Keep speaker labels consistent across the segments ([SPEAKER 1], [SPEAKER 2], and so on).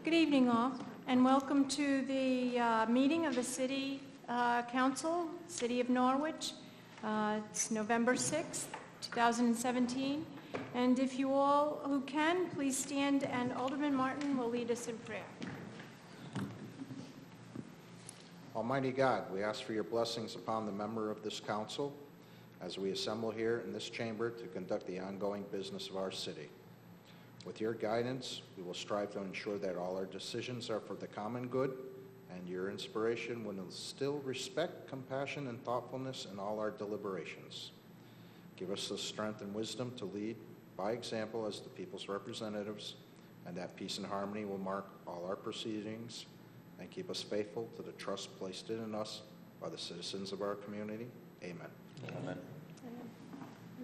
[SPEAKER 1] Good evening, all, and welcome to the meeting of the City Council, City of Norwich. It's November 6th, 2017, and if you all who can, please stand, and Alderman Martin will lead us in prayer.
[SPEAKER 2] Almighty God, we ask for your blessings upon the member of this council as we assemble here in this chamber to conduct the ongoing business of our city. With your guidance, we will strive to ensure that all our decisions are for the common good, and your inspiration will instill respect, compassion, and thoughtfulness in all our deliberations. Give us the strength and wisdom to lead by example as the people's representatives, and that peace and harmony will mark all our proceedings, and keep us faithful to the trust placed in us by the citizens of our community. Amen.
[SPEAKER 3] Amen.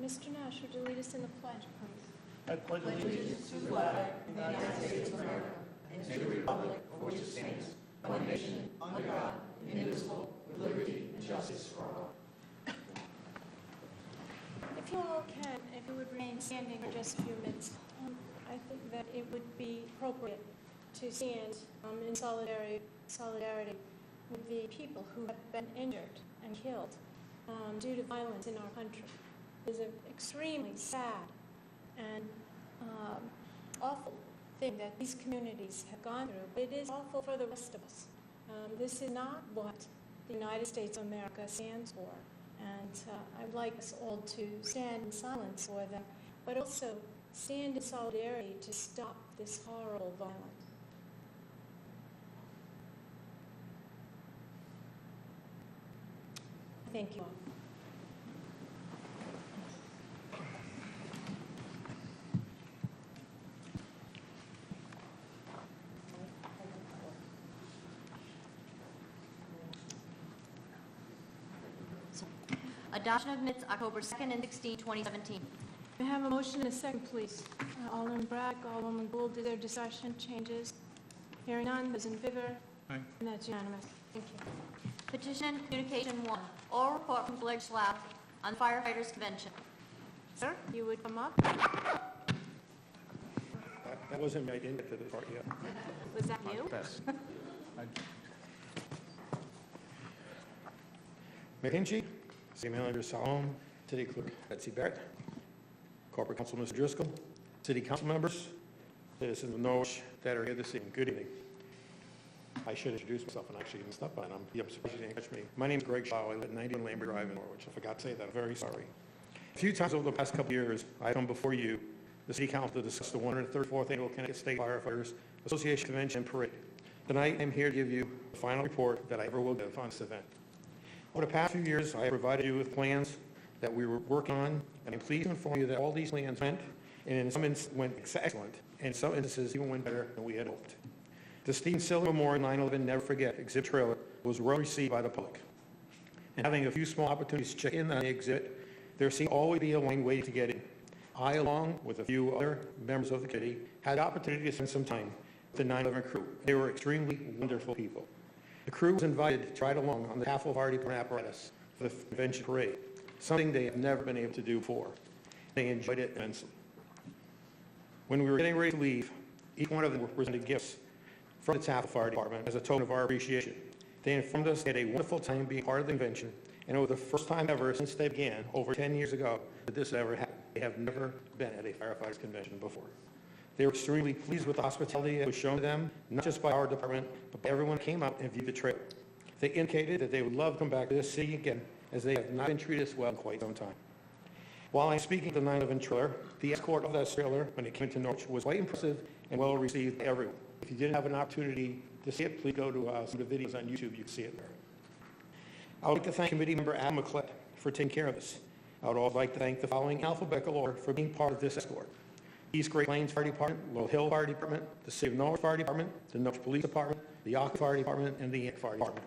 [SPEAKER 1] Mr. Nash, would you lead us in the pledge, please?
[SPEAKER 3] I pledge allegiance to the flag of the United States of America and to the republic for which it stands, one nation, under God, indivisible, with liberty and justice for all.
[SPEAKER 1] If you all can, if you would remain standing for just a few minutes, I think that it would be appropriate to stand in solidarity with the people who have been injured and killed due to violence in our country. It is an extremely sad and awful thing that these communities have gone through, but it is awful for the rest of us. This is not what the United States of America stands for, and I'd like us all to stand in silence for them, but also stand in solidarity to stop this horrible violence. Thank you all.
[SPEAKER 4] Adoption of minutes October 2nd and 16, 2017.
[SPEAKER 1] May I have a motion and a second, please? Alderman Bragg, Alderman Gould, is there discussion, changes? Hearing none, those in favor?
[SPEAKER 3] Aye.
[SPEAKER 1] And that's unanimous. Thank you.
[SPEAKER 4] Petition Communication 1, oral report from Village Slav on firefighters convention.
[SPEAKER 1] Sir, you would come up?
[SPEAKER 5] That wasn't me. I didn't get to the part yet.
[SPEAKER 1] Was that you?
[SPEAKER 5] Mayor Hinchey, City Manager Salom, City Clerk Betsy Barrett, Corporate Counsel Mr. Driscoll, City Council members, citizens of Norwich that are here this evening. Good evening. I should introduce myself and actually even stop by, and I'm surprised you didn't catch me. My name is Greg Shaw. I live at 91 Lambert Drive in Norwich. I forgot to say that. I'm very sorry. A few times over the past couple of years, I've come before you, the City Council, to discuss the 134th Annual Connecticut State Firefighters Association Convention and Parade. Tonight, I'm here to give you the final report that I ever will give on this event. Over the past few years, I have provided you with plans that we were working on, and I'm pleased to inform you that all these plans went, and in some instances went excellent, and in some instances even went better than we had hoped. The Stephen Siller Memorial 9/11 Never Forget exhibit trailer was well received by the public. And having a few small opportunities to check in on the exhibit, there seemed to always be a line waiting to get in. I, along with a few other members of the committee, had the opportunity to spend some time with the 9/11 crew. They were extremely wonderful people. The crew was invited to ride along on the Taffel Fire Department apparatus for the convention parade, something they have never been able to do before. They enjoyed it immensely. When we were getting ready to leave, each one of them were presented gifts from the Taffel Fire Department as a token of our appreciation. They informed us they had a wonderful time being part of the convention, and it was the first time ever since they began, over 10 years ago, that this ever happened. They have never been at a firefighters convention before. They were extremely pleased with the hospitality that was shown to them, not just by our department, but by everyone who came out and viewed the trailer. They indicated that they would love to come back to this city again, as they have not been treated as well in quite some time. While I'm speaking of the 9/11 trailer, the escort of that trailer when it came to Norwich was quite impressive and well received by everyone. If you didn't have an opportunity to see it, please go to some of the videos on YouTube. You can see it there. I would like to thank committee member Adam McClett for taking care of this. I would also like to thank the following alphabetical order for being part of this escort: East Great Plains Fire Department, Little Hill Fire Department, the City of Norwich Fire Department, the Norwich Police Department, the Yonkers Fire Department, and the Yank Fire Department.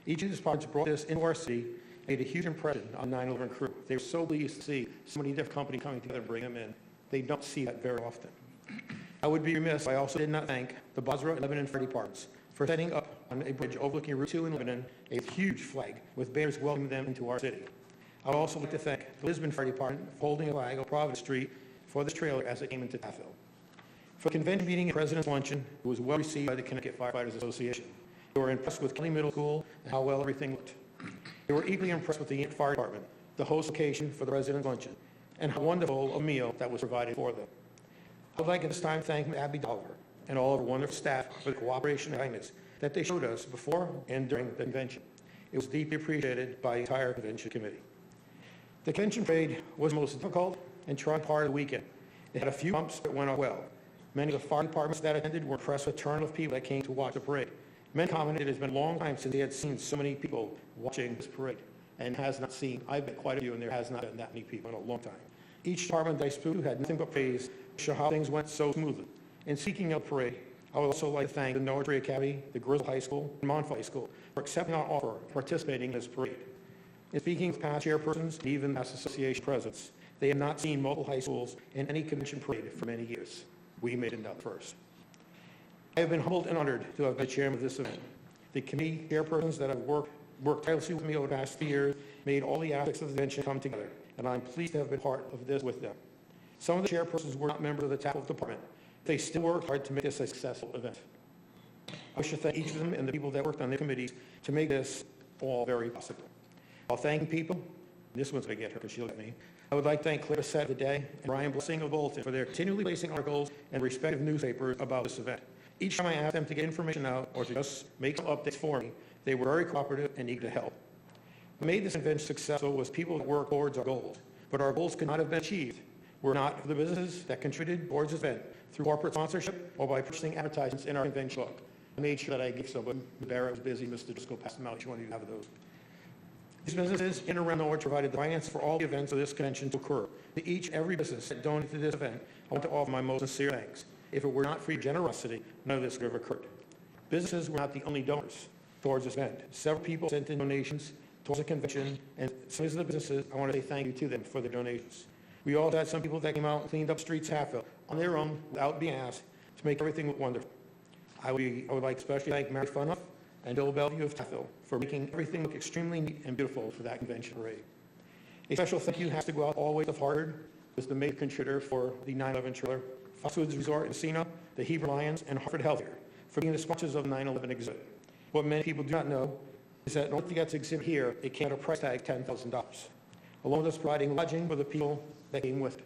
[SPEAKER 5] Each of these departments brought this into our city, made a huge impression on 9/11 crew. They were so pleased to see so many different companies coming together and bring them in. They don't see that very often. I would be remiss if I also did not thank the Basra and Lebanon Fire Departments for setting up on a bridge overlooking Route 2 in Lebanon a huge flag with banners welcoming them into our city. I would also like to thank the Lisbon Fire Department for holding a flag on Providence Street for this trailer as it came into Taffel. For the convention meeting and President's Luncheon, it was well received by the Connecticut Firefighters Association. They were impressed with Kelly Middle School and how well everything looked. They were equally impressed with the Fire Department, the host location for the President's Luncheon, and how wonderful a meal that was provided for them. I would like at this time to thank Abby Dolliver and all of our wonderful staff for the cooperation and kindness that they showed us before and during the convention. It was deeply appreciated by the entire convention committee. The convention parade was the most difficult and trying part of the weekend. It had a few bumps, but went off well. Many of the fire departments that attended were impressed with the turn of people that came to watch the parade. Many commented it has been a long time since they had seen so many people watching this parade, and has not seen, I've been quite a few, and there has not been that many people in a long time. Each department I spoke to had nothing but praise to show how things went so smoothly. And speaking of parade, I would also like to thank the Norwich Free Academy, the Grizzle High School, and Montville High School for accepting our offer of participating in this parade. And speaking of past chairpersons and even past association presidents, they have not seen multiple high schools in any convention parade for many years. We made it out first. I have been humbled and honored to have been chairman of this event. The committee chairpersons that have worked tirelessly with me over the past 3 years made all the aspects of the convention come together, and I'm pleased to have been part of this with them. Some of the chairpersons were not members of the TAFL department. They still worked hard to make this a successful event. I wish to thank each of them and the people that worked on their committees to make this all very possible. While thanking people, this one's going to get her because she'll get me, I would like to thank Claire Sett of the Day and Brian Blessing of Bolton for their continually placing articles in respective newspapers about this event. Each time I asked them to get information out or to just make some updates for me, they were very cooperative and eager to help. What made this event successful was people that worked towards our goals, but our goals could not have been achieved were not for the businesses that contributed towards this event through corporate sponsorship or by purchasing advertisements in our convention book. I made sure that I gave somebody. Barrett was busy. Mr. Driscoll passed them out. Each one of you have those. These businesses in and around Norwich provided the finance for all the events of this convention to occur. To each, every business that donated to this event, I want to offer my most sincere thanks. If it were not for your generosity, none of this would have occurred. Businesses were not the only donors towards this event. Several people sent in donations towards the convention, and some of the businesses, I want to say thank you to them for their donations. We also had some people that came out and cleaned up streets Hatfield on their own without being asked to make everything look wonderful. I would like to especially thank Mary Funoff and Bill Bellevue of Hatfield for making everything look extremely neat and beautiful for that convention parade. A special thank you has to go out always of Harvard, who was the major contributor for the 9/11 trailer, Foxwoods Resort and Casino, the Hebrew Lions, and Hartford Healthcare for being the sponsors of the 9/11 exhibit. What many people do not know is that in order to get this exhibit here, it came at a price tag of $10,000, along with us providing lodging for the people that came with it.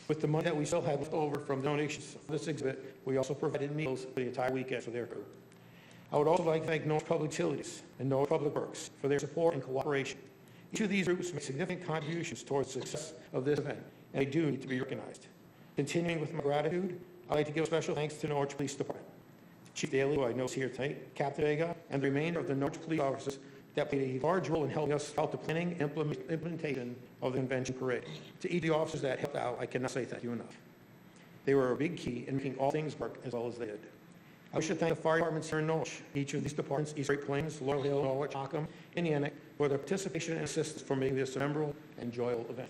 [SPEAKER 5] With the money that we still had left over from donations for this exhibit, we also provided meals for the entire weekend for their crew. I would also like to thank Norwich Public Utilities and Norwich Public Works for their support and cooperation. Each of these groups made significant contributions towards the success of this event, and they do need to be recognized. Continuing with my gratitude, I'd like to give special thanks to the Norwich Police Department, Chief Daly, who I know is here tonight, Captain Vega, and the remainder of the Norwich Police officers that played a large role in helping us throughout the planning and implementation of the convention parade. To each of the officers that helped out, I cannot say thank you enough. They were a big key in making all things work as well as they did. I wish to thank the fire departments here in Norwich. Each of these departments, East Great Plains, Laurel Hill, Norwich, Ockham, Indiana, for their participation and assistance for making this a memorable and enjoyable event.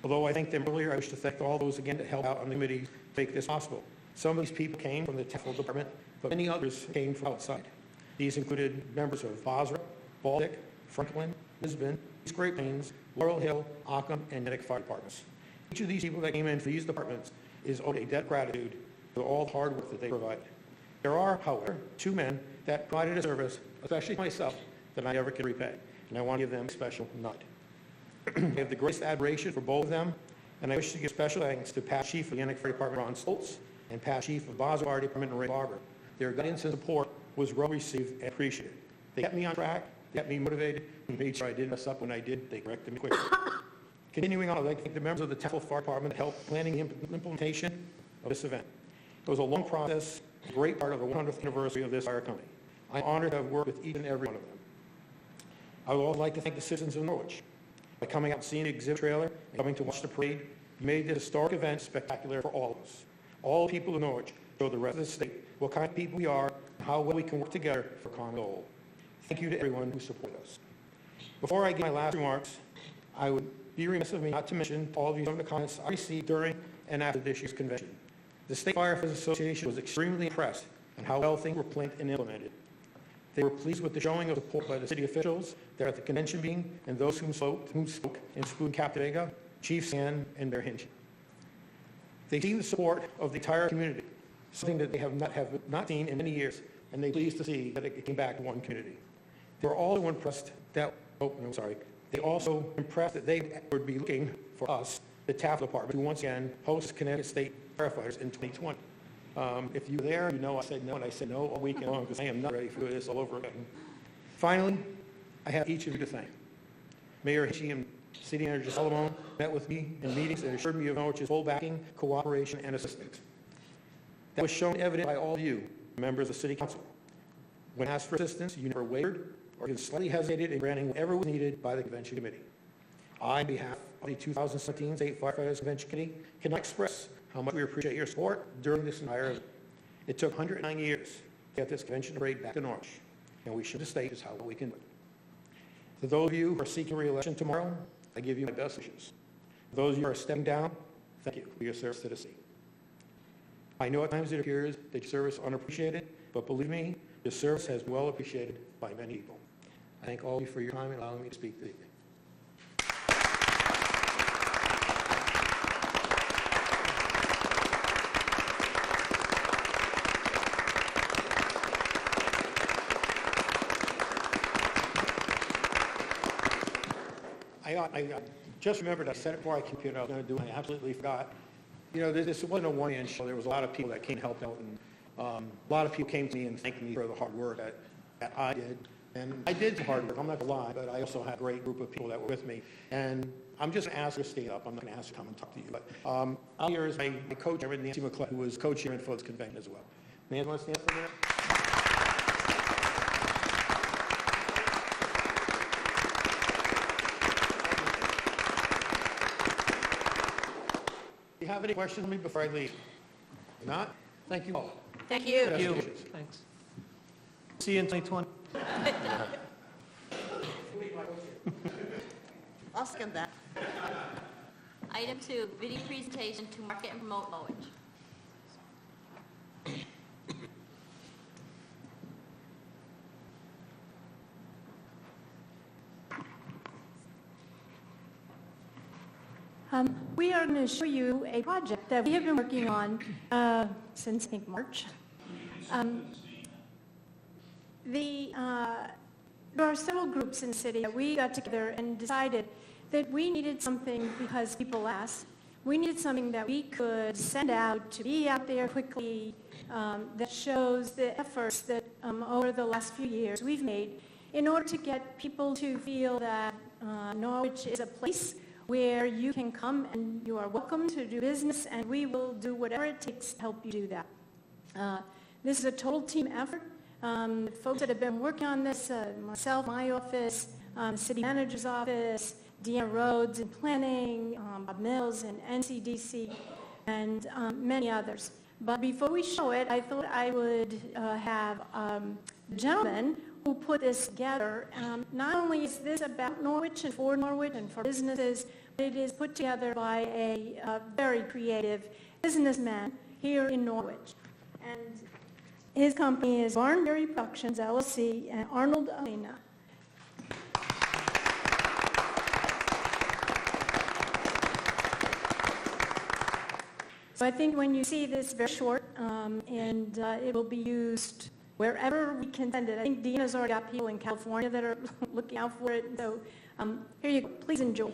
[SPEAKER 5] Although I thanked them earlier, I wish to thank all those again that helped out on the committee to make this possible. Some of these people came from the TAFL department, but many others came from outside. These included members of Basra, Baltic, Franklin, Lisbon, East Great Plains, Laurel Hill, Ockham, and Natick fire departments. Each of these people that came in for these departments is owed a debt of gratitude for all the hard work that they provided. There are, however, two men that provided a service, especially myself, that I never can repay, and I want to give them a special nod. I have the greatest admiration for both of them, and I wish to give special thanks to past Chief of the Natick Fire Department, Ron Stoltz, and past Chief of Basra Fire Department, Ray Barber. Their guidance and support was well received and appreciated. They kept me on track, kept me motivated, and made sure I didn't mess up. When I did, they corrected me quickly. Continuing on, I'd like to thank the members of the TAFL Fire Department that helped planning the implementation of this event. It was a long process, a great part of the 100th anniversary of this fire company. I'm honored to have worked with each and every one of them. I would also like to thank the citizens of Norwich. By coming out and seeing the exhibit trailer and coming to watch the parade, made this historic event spectacular for all of us. All people of Norwich show the rest of the state what kind of people we are and how well we can work together for a common goal. Thank you to everyone who supported us. Before I give my last remarks, I would be remiss of me not to mention all of you some of the comments I received during and after this year's convention. The State Firefighters Association was extremely impressed on how well things were planned and implemented. They were pleased with the showing of support by the city officials there at the convention meeting and those who spoke, including Captain Vega, Chief Sand, and Mayor Hinchey. They see the support of the entire community, something that they have not seen in many years, and they're pleased to see that it came back to one community. They were also impressed that, they also impressed that they would be looking for us, the TAF department, to once again host Connecticut State Firefighters in 2020. If you were there, you know I said no, and I said no all weekend long because I am not ready for this all over again. Finally, I have each of you to thank. Mayor Hinchey and City Manager Solomon met with me in meetings and assured me of Norwich's full backing, cooperation, and assistance. That was shown evident by all of you, members of the City Council. When asked for assistance, you never wavered or even slightly hesitated in granting whatever was needed by the Convention Committee. I, on behalf of the 2017 State Firefighters Convention Committee, cannot express how much we appreciate your support during this entire event. It took 109 years to get this convention parade back to Norwich, and we should the state is how we can do it. To those of you who are seeking re-election tomorrow, I give you my best wishes. For those of you who are stepping down, thank you for your service to the city. I know at times it appears that your service is unappreciated, but believe me, your service has been well appreciated by many people. I thank all of you for your time and allowing me to speak this evening. I just remembered, I said it before I came here, I was going to do it, I absolutely forgot. You know, this wasn't a one-man show. There was a lot of people that came and helped out, and a lot of people came to me and thanked me for the hard work that I did. And I did the hard work, I'm not going to lie, but I also had a great group of people that were with me. And I'm just going to ask you to stay up. I'm not going to ask you to come and talk to you. But out here is my co-chairman, Nancy McClellan, who was co-chairman for this convention as well. Nancy, want to stand for a minute? Do you have any questions for me before I leave? If not, thank you all.
[SPEAKER 4] Thank you.
[SPEAKER 5] Best wishes.
[SPEAKER 3] Thanks. See you in 2020.
[SPEAKER 6] I'll second that.
[SPEAKER 4] Item 2, video presentation to market and promote Norwich.
[SPEAKER 1] We are going to show you a project that we have been working on since, I think, March. There are several groups in the city that we got together and decided that we needed something because people asked. We needed something that we could send out to be out there quickly that shows the efforts that over the last few years we've made in order to get people to feel that Norwich is a place where you can come and you are welcome to do business, and we will do whatever it takes to help you do that. This is a total team effort. Folks that have been working on this, myself, my office, the city manager's office, Deanna Rhodes in planning, Bob Mills in NCDC, and many others. But before we show it, I thought I would have the gentleman who put this together. Not only is this about Norwich and for businesses, but it is put together by a very creative businessman here in Norwich. And his company is Barnberry Productions, LLC, and Arnold Alina. So I think when you see this, very short, and it will be used wherever we can send it. I think Deanna's already got people in California that are looking out for it. So here you go. Please enjoy.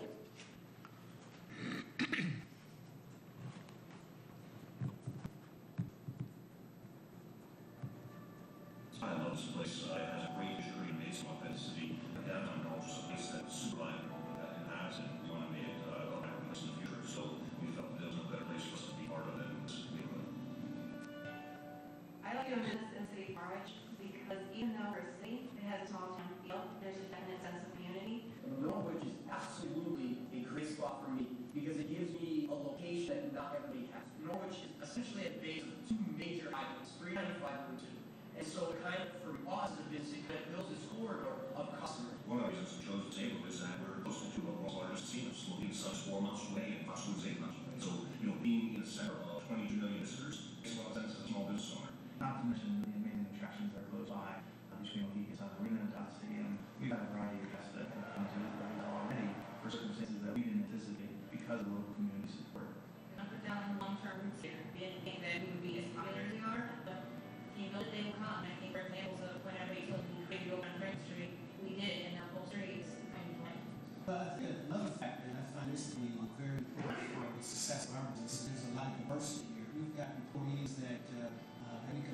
[SPEAKER 7] I love this place. It has a great history and base authenticity. Downtown Norwich is a place that's super reliable and has, and we want to make it a better place in the future. So we felt there was no better place for us to be part of than this neighborhood.
[SPEAKER 8] I like doing this in City of Norwich because even though we're a city, it has a small town feel. There's a definite sense of community.
[SPEAKER 9] Norwich is absolutely a great spot for me because it gives me a location that not everybody has. Norwich is essentially at the base of two major highways, 395 and 2. And so it kind of, for us as a business, it kind of builds this corridor of customers.
[SPEAKER 7] One of the reasons we chose this neighborhood is that we're close to two of the world's largest casinos. Smoking Sun's 4 months away and Foxwoods 8 months away. So, being in the center of 22 million visitors makes a lot of sense as a small business owner.
[SPEAKER 10] Not to mention the amazing attractions that are close by, between Mohegan Sun Arena and Dot Stadium. We've had a variety of guests that have come to the area already for circumstances that we didn't anticipate because of the local community support.
[SPEAKER 8] Not put down in long-term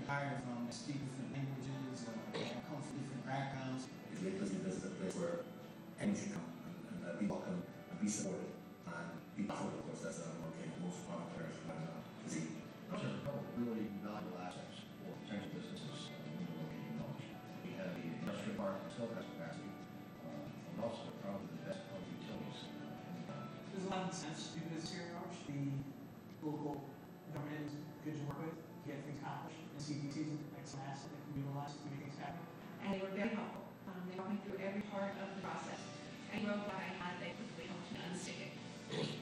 [SPEAKER 6] hire from, that speak different languages, come from different backgrounds.
[SPEAKER 10] It's a place where anyone can come and be welcome and be supported and be profitable. Of course, that's one thing most entrepreneurs can see.
[SPEAKER 11] Those are a couple really valuable assets for potential businesses in the locating knowledge. We have the industrial park that still has capacity, and also probably the best public utilities in the town.
[SPEAKER 6] There's a lot of incentives to do business here in Orange. The local government is good to work with, get things accomplished, and CDC is an excellent asset that can be utilized to make things happen.
[SPEAKER 8] And they were very helpful. They walked me through every part of the process. Any roadblock I had, they quickly helped me unstick it.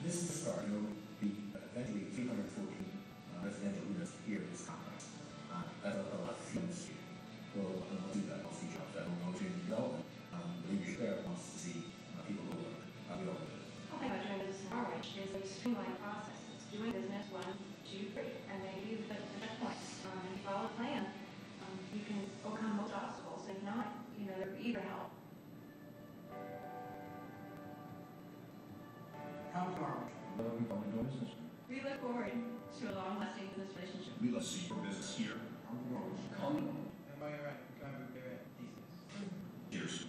[SPEAKER 10] This is the start. There will be eventually 314 residential units here in this complex. That's a lot of students here. Well, do that. I'll see jobs. I don't know if you development. The leadership there wants to see people who work. I'll be over there.
[SPEAKER 8] The thing about doing business in Orange is a streamlined process. It's doing business 1, 2, 3, and they give you the checkpoints. And if you follow the plan, you can overcome most obstacles. If not, they're eager to help.
[SPEAKER 6] Come to Orange.
[SPEAKER 11] We probably doing business.
[SPEAKER 8] We look forward to a long-lasting business relationship.
[SPEAKER 7] We love to see your business here.
[SPEAKER 11] Come.
[SPEAKER 6] Everybody all right? Come over there.
[SPEAKER 7] Cheers.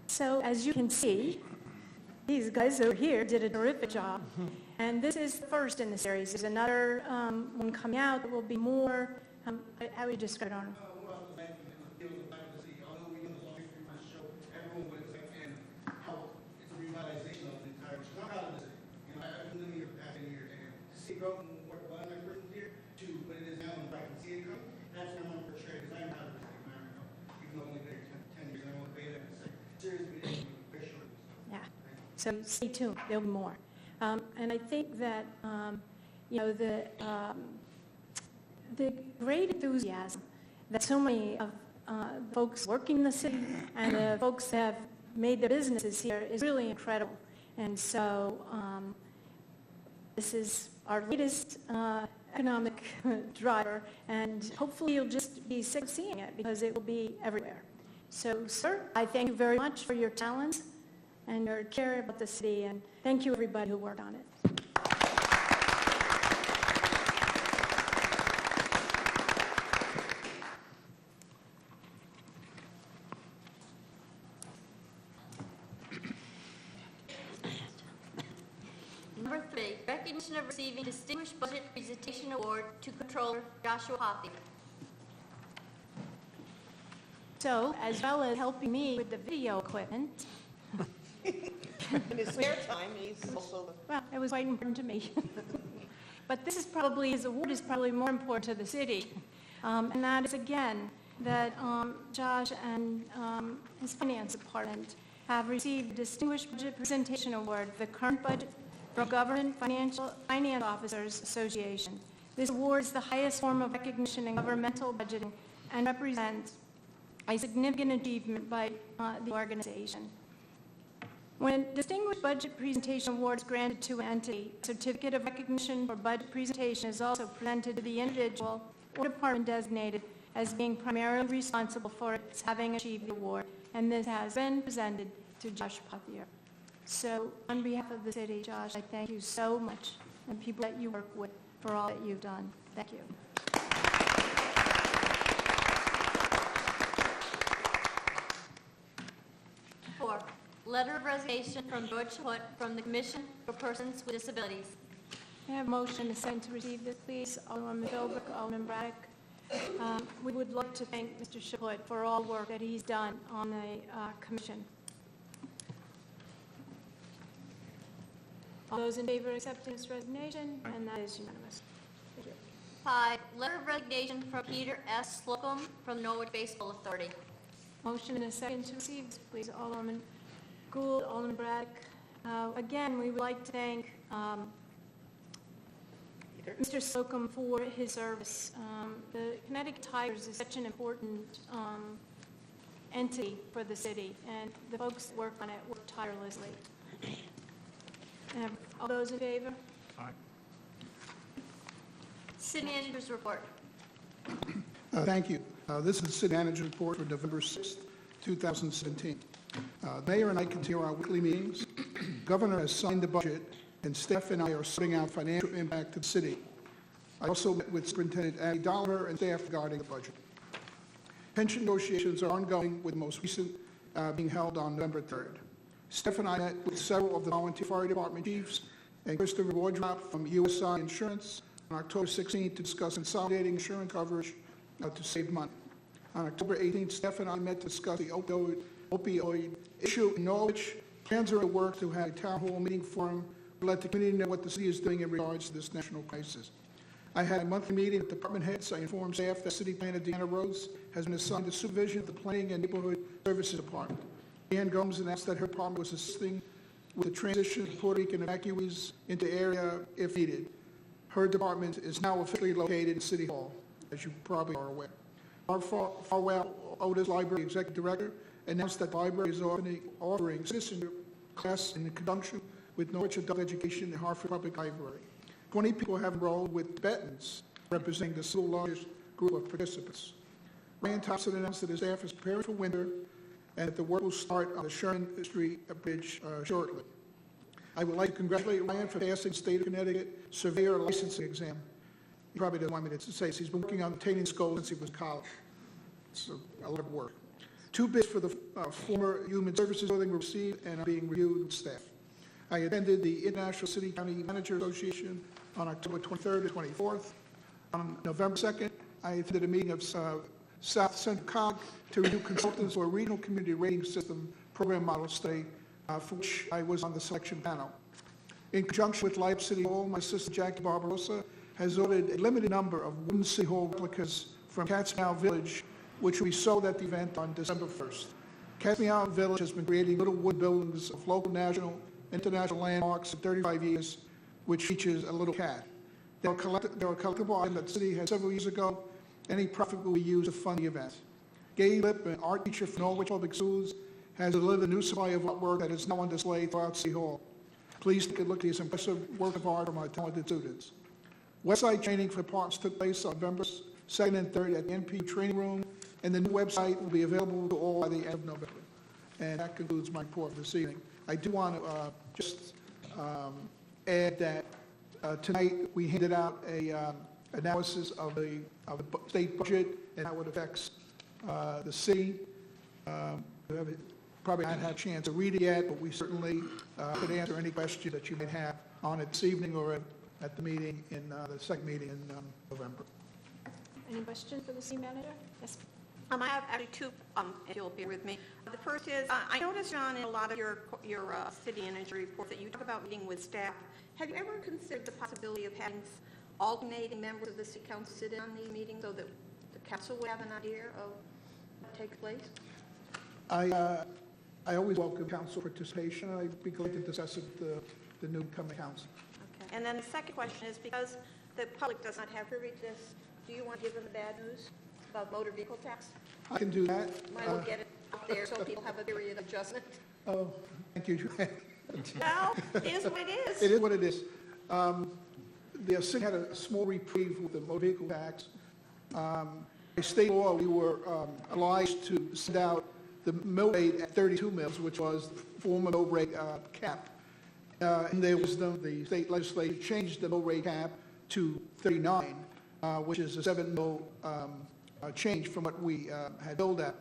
[SPEAKER 1] So as you can see, these guys over here did a terrific job. And this is the first in the series. There's another one coming out that will be more, how would you describe it, Arnold? So stay tuned, there'll be more. And I think that, the great enthusiasm that so many of folks working in the city and the folks that have made their businesses here is really incredible. And so this is our latest economic driver, and hopefully you'll just be sick of seeing it because it will be everywhere. So, sir, I thank you very much for your talents and your care about the city, and thank you everybody who worked on it.
[SPEAKER 4] Number 3, recognition of receiving Distinguished Budget Presentation Award to Controller Joshua Hoffey.
[SPEAKER 1] So, as well as helping me with the video equipment,
[SPEAKER 3] In his spare time, he's also
[SPEAKER 1] well, it was quite important to me. But this award is probably more important to the city. And that is, again, that Josh and his finance department have received a Distinguished Budget Presentation Award, the current budget from Government Finance Officers Association. This award is the highest form of recognition in governmental budgeting and represents a significant achievement by the organization. When a Distinguished Budget Presentation Award is granted to an entity, a certificate of recognition for budget presentation is also presented to the individual or department designated as being primarily responsible for its having achieved the award, and this has been presented to Josh Pothier. So on behalf of the city, Josh, I thank you so much, and people that you work with, for all that you've done. Thank you.
[SPEAKER 4] Four, letter of resignation from George Hood from the Commission for Persons with Disabilities.
[SPEAKER 1] I have a motion to send to receive this, please. Alderman Philbrick, Alderman Braddock. We would like to thank Mr. Shipwood for all work that he's done on the commission. All those in favor of accepting this resignation, and that is unanimous. Thank you.
[SPEAKER 4] 5, letter of resignation from Peter S. Slocum from the Norwich Baseball Authority.
[SPEAKER 1] Motion and a second to receive this, please. Alderman Gould, Alderman Braddock. Again, we would like to thank Mr. Slocum for his service. The Connecticut Tigers is such an important entity for the city, and the folks that work on it work tirelessly. All those in favor?
[SPEAKER 5] Aye.
[SPEAKER 4] City Manager's report.
[SPEAKER 12] Thank you. This is the city manager's report for November 6th, 2017. The Mayor and I continue our weekly meetings. Governor has signed the budget, and staff and I are sorting out financial impact to the city. I also met with Superintendent Abby Dolliver and staff regarding the budget. Pension negotiations are ongoing, with the most recent being held on November 3rd. Staff and I met with several of the volunteer fire department chiefs and Christopher Wardrop from USI Insurance on October 16th to discuss consolidating insurance coverage to save money. On October 18th, staff and I met to discuss the opioid issue in Norwich. Plans are at work to have a town hall meeting forum to let the community know what the city is doing in regards to this national crisis. I had a monthly meeting with department heads. I informed staff that City Planner Deanna Rose has been assigned to supervision of the Planning and Neighborhood Services Department. Deanne Gomes announced that her department was assisting with the transition of Puerto Rican evacuees into the area if needed. Her department is now officially located in City Hall, as you probably are aware. Our Farwell Otis Library Executive Director announced that the library is offering citizenship class in conjunction with Norwich Adult Education and Hartford Public Library. 20 people have enrolled with Tibetans, representing the single largest group of participants. Ryan Thompson announced that his staff is preparing for winter and that the work will start on the Sherman Street Bridge shortly. I would like to congratulate Ryan for passing State of Connecticut Surveyor Licensing Exam. He probably doesn't want me to say this. He's been working on obtaining his goal since he was in college. It's a lot of work. 2 bids for the former Human Services building were received and are being reviewed with staff. I attended the International City County Manager Association on October 23rd and 24th. On November 2nd, I attended a meeting of South Central COG to review consultants for a regional community rating system program model study, for which I was on the selection panel. In conjunction with Leipzig City Hall, my sister Jackie Barbarossa has ordered a limited number of wooden City Hall replicas from Cats Meow Village, which will be sold at the event on December 1st. Cats Meow Village has been creating little wood buildings of local, national, international landmarks for 35 years, which features a little cat. They're a collectible item that the city had several years ago. Any profit will be used to fund the event. Gay Lip, an art teacher from Norwich Public Schools, has delivered a new supply of artwork that is now on display throughout City Hall. Please take a look at this impressive work of art from our talented students. Website training for departments took place on November 2nd and 3rd at the NP Training Room, and the new website will be available to all by the end of November. And that concludes my report this evening. I do want to just add that tonight we handed out a analysis of the state budget and how it affects the city. Probably not had a chance to read it yet, but we certainly could answer any question that you may have on it this evening or at the meeting in the second meeting in November.
[SPEAKER 1] Any questions for the city manager? Yes.
[SPEAKER 3] I have actually 2, if you'll bear with me. The first is, I noticed, John, in a lot of your city manager reports that you talk about meeting with staff. Have you ever considered the possibility of having alternating members of the city council sit in on these meetings so that the council would have an idea of what takes place?
[SPEAKER 12] I always welcome council participation. I'd be glad to discuss it with the new coming council.
[SPEAKER 3] Okay. And then the second question is, because the public does not have privy to this, do you want to give them the bad news about motor vehicle tax?
[SPEAKER 12] I can do that.
[SPEAKER 3] Might as well get it out there so people have a period of adjustment.
[SPEAKER 12] Oh, thank you.
[SPEAKER 3] Well, it is what it is.
[SPEAKER 12] It is what it is. The city had a small reprieve with the motor vehicle tax. By state law, we were obliged to send out the mill rate at 32 mills, which was the former mill rate cap. And there was the state legislature changed the mill rate cap to 39, which is a 7 mil change from what we had billed at.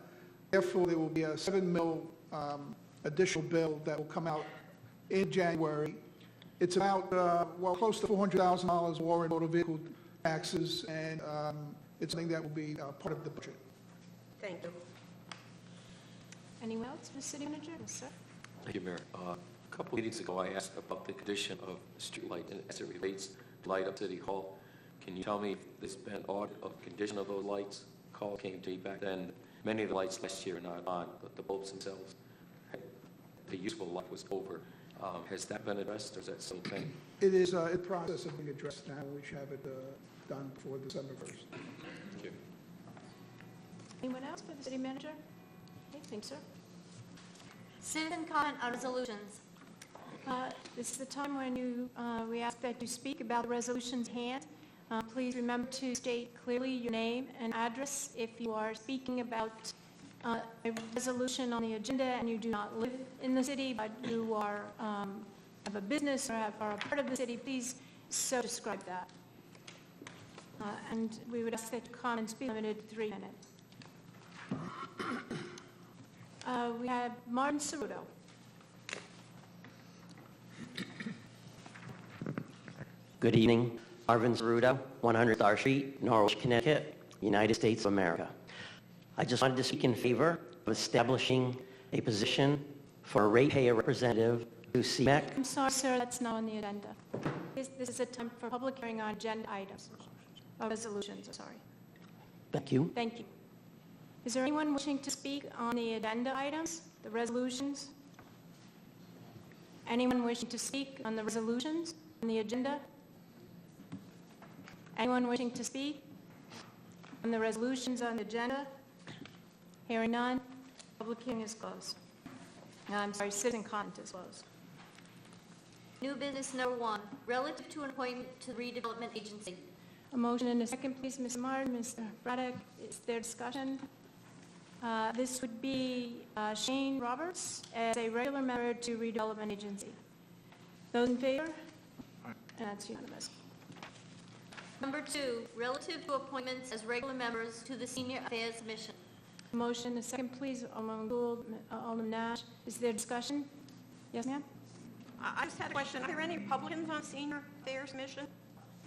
[SPEAKER 12] Therefore, there will be a 7 mil additional bill that will come out in January. It's about, close to $400,000 more in motor vehicle taxes, and it's something that will be part of the budget.
[SPEAKER 3] Thank you.
[SPEAKER 1] Anyone else for the city manager? Yes, sir.
[SPEAKER 13] Thank you, Mayor. A couple meetings ago, I asked about the condition of the street light as it relates to light up City Hall. Can you tell me if there's been audit of condition of those lights? Call came to you back then. Many of the lights last year are not on, but the bulbs themselves, the useful life was over. Has that been addressed, or is that something?
[SPEAKER 12] It is in process of being addressed now. We should have it done before December 1st.
[SPEAKER 13] Thank you.
[SPEAKER 1] Anyone else for the city manager? Okay, thanks, sir.
[SPEAKER 4] Citizen comment on resolutions.
[SPEAKER 1] This is the time when we ask that you speak about the resolutions at hand. Please remember to state clearly your name and address if you are speaking about a resolution on the agenda and you do not live in the city, but you are, have a business or are a part of the city, please so describe that. And we would ask that comments be limited to 3 minutes. We have Martin Ceruto.
[SPEAKER 14] Good evening. Marvin Ceruto, 100 Star Street, Norwich, Connecticut, United States of America. I just wanted to speak in favor of establishing a position for a ratepayer representative to CMEC.
[SPEAKER 1] I'm sorry, sir, that's not on the agenda. This is a time for public hearing on agenda items, resolutions, I'm sorry.
[SPEAKER 14] Thank you.
[SPEAKER 1] Thank you. Is there anyone wishing to speak on the agenda items, the resolutions? Anyone wishing to speak on the resolutions on the agenda? Anyone wishing to speak on the resolutions on the agenda? Hearing none, public hearing is closed. I'm sorry, citizen comment is closed.
[SPEAKER 4] New business number 1, relative to an appointment to the redevelopment agency.
[SPEAKER 1] A motion and a second, please, Mr. Martin, Mr. Braddock. Is there discussion? This would be Shane Roberts as a regular member to redevelopment agency. Those in favor? That's unanimous.
[SPEAKER 4] Number 2, relative to appointments as regular members to the Senior Affairs Commission.
[SPEAKER 1] Motion, a second, please. Alderman Gould, Alderman Nash. Is there discussion? Yes, ma'am?
[SPEAKER 3] I just had a question. Are there any Republicans on Senior Affairs Mission?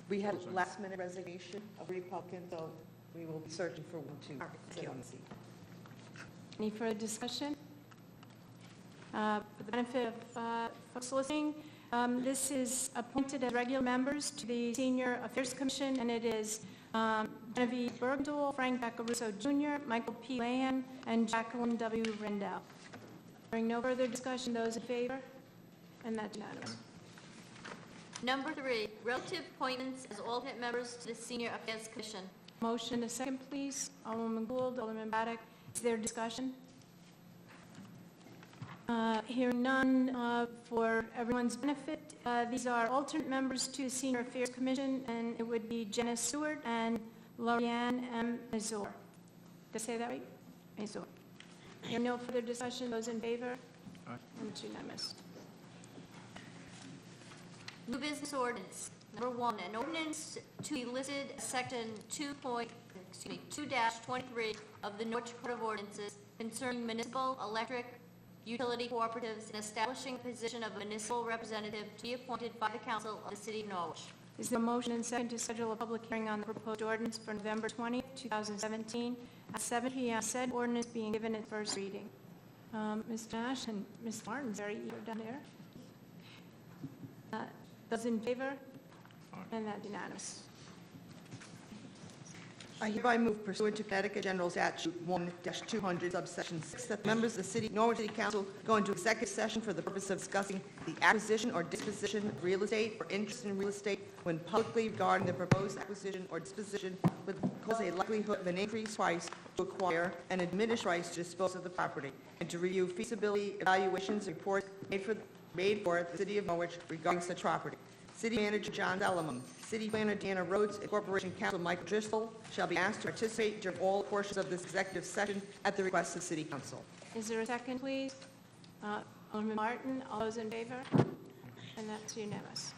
[SPEAKER 15] We had a last-minute resignation of Republicans, so we will be searching for one to sit on the seat.
[SPEAKER 1] Any further discussion? For the benefit of folks listening, this is appointed as regular members to the Senior Affairs Commission, and it is Genevieve Bergdahl, Frank Bacaruso Jr., Michael P. Lahan, and Jacqueline W. Rendell. Hearing no further discussion, those in favor? And that's unanimous.
[SPEAKER 4] Number 3, relative appointments as alternate members to the Senior Affairs Commission.
[SPEAKER 1] Motion, a second, please. Alderman Gould, Alderman Braddock. Is there discussion? Hearing none, for everyone's benefit, these are alternate members to the Senior Affairs Commission, and it would be Jenna Stewart and Lorianne M. Mazur. Did I say that right? Mazur. Hearing no further discussion, those in favor? And it's unanimous.
[SPEAKER 4] New business ordinance. Number 1, an ordinance to be listed as section 2-23 of the Norwich Code of Ordinances concerning municipal electric utility cooperatives and establishing a position of municipal representative to be appointed by the council of the city of Norwich.
[SPEAKER 1] Is there a motion and second to schedule a public hearing on the proposed ordinance for November 20, 2017 at 7 p.m. Said ordinance being given its first reading. Mr. Nash and Ms. Martin's very eager down there. Those in favor? And that's unanimous.
[SPEAKER 15] I hereby move pursuant to Connecticut General Statute 1-200, subsection 6, that members of the City Norwich City Council go into executive session for the purpose of discussing the acquisition or disposition of real estate or interest in real estate when publicly regarding the proposed acquisition or disposition would cause a likelihood of an increased price to acquire and a diminished price to dispose of the property, and to review feasibility evaluations and reports made for the City of Norwich regarding such property. City Manager John Salamon, City Planner Deanna Rhodes, and Corporation Counsel Michael Driscoll shall be asked to participate during all portions of this executive session at the request of City Council.
[SPEAKER 1] Is there a second, please? Alderman Martin, all those in favor? And that's unanimous.